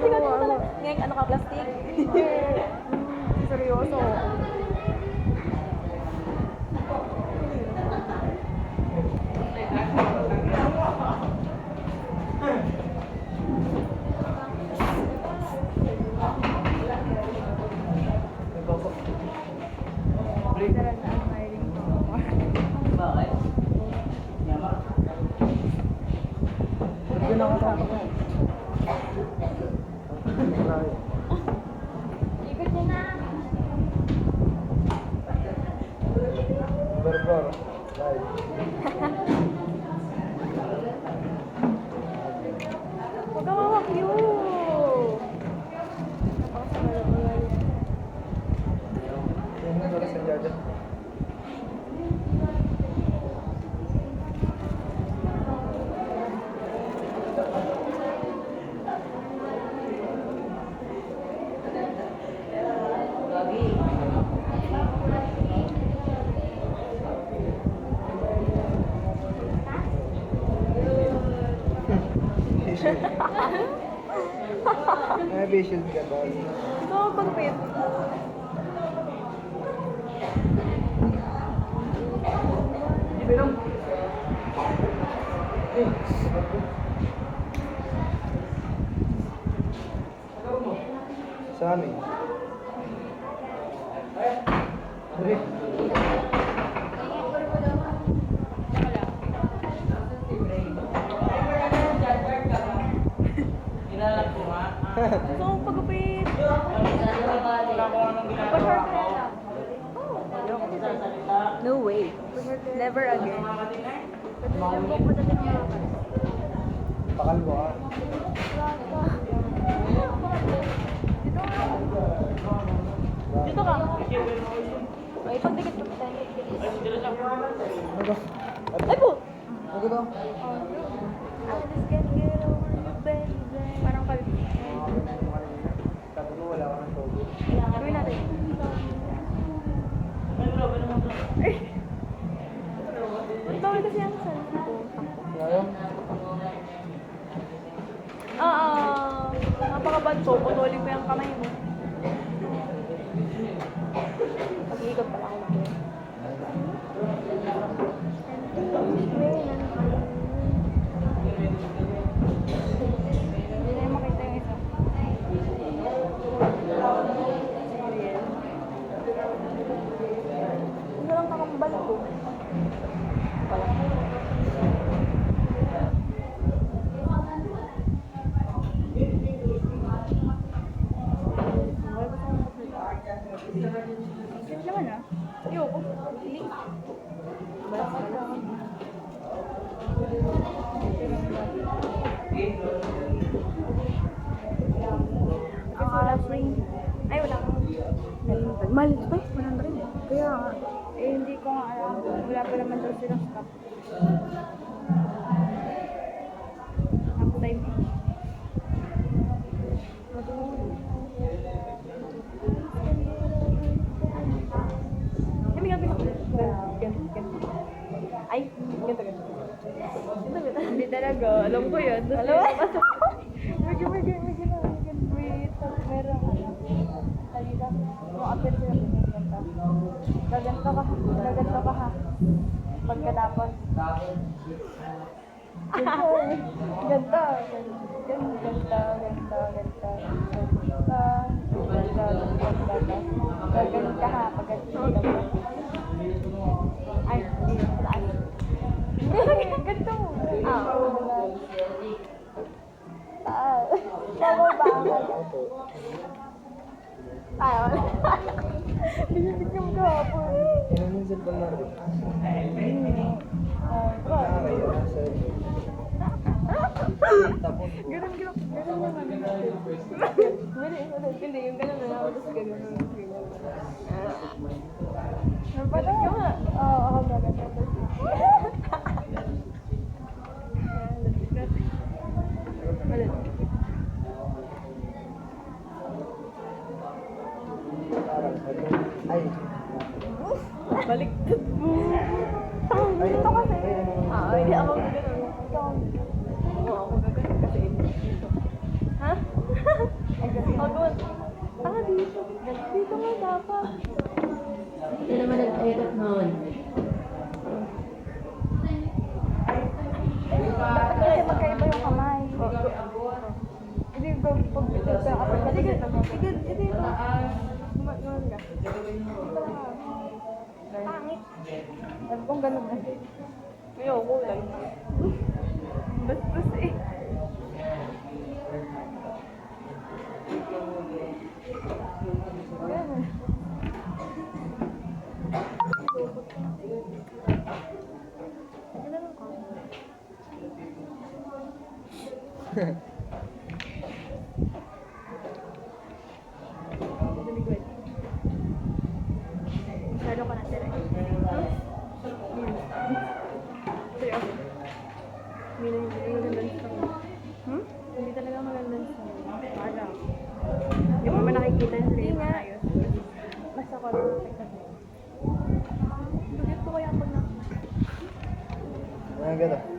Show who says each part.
Speaker 1: Ngayon, ano ka, plastic? Seryoso. Ikot niya na. Huwag ka mawak yun.
Speaker 2: May facial ka ba?
Speaker 1: Ito ang pagpit.
Speaker 2: Sa amin.
Speaker 1: Gusto mong pagpit. No way. Never again.
Speaker 2: Pakal mo ah.
Speaker 1: Dito ka. Ay, pagdikit ko tayo.
Speaker 2: Ano ba?
Speaker 1: Ay po!
Speaker 2: Ano ba?
Speaker 1: I just can't get over you, baby. Parang kalbi.
Speaker 2: Sabi mo wala ka ng togo.
Speaker 1: Gawin natin. Ay! Ang tawag kasi ang salsa ko.
Speaker 2: Ngayon?
Speaker 1: Napakabad ko. Putulin ko yung kamay mo. Pag-iikot pala ako natin. Hindi na makita yung isa. Hindi lang kakambal ko. Pala. Cute naman ah. Ayoko. Hindi. Wala ring. Ay, wala ka. Mahal ito pa eh. 100. Kaya nga. Eh, hindi ko nga alam. Wala pa naman daw silang stock. Ako time. Ay, ganito. Hindi talaga. Alam ko yun. Alam mo? Medyo wait. Meron halika. Makapit sila gaganta. Gaganto ka ha. Pagkatapos. Ganta. Gaganon ka ha. Pagkatapos. Ay, hindi. Ganito mo. Tama ba? Ayaw. Binibigyan ka po.
Speaker 2: Ano yung cellphone na rin? Nakakaya na sa tapos po.
Speaker 1: Ganun naman. Hindi, yung ganun na ako. Tapos ganun. Napatay ka nga. Oo, ako gaganda. Malit.
Speaker 2: Ay.
Speaker 1: Baliktad mo.
Speaker 2: Ay,
Speaker 1: Ito kasi.
Speaker 2: ay,
Speaker 1: Hindi ako gagano. Oo, ako gagano kasi ito. Ha? Hindi ko pag picture ka kapag kasi hindi ito. Gumanon ka. Pangit. Sabi kong ganun na. Ayoko lang. Bastos eh. Ganun. Ganun ka. Masyado ka na sila. Seryoso. Hindi na hindi maganda sa Hindi talaga maganda sa Para. Hindi mo ba nakikita yung sila na ayos? Basta ko lang nakikita. Lugit ko kaya pag na.
Speaker 2: Mga gano'n.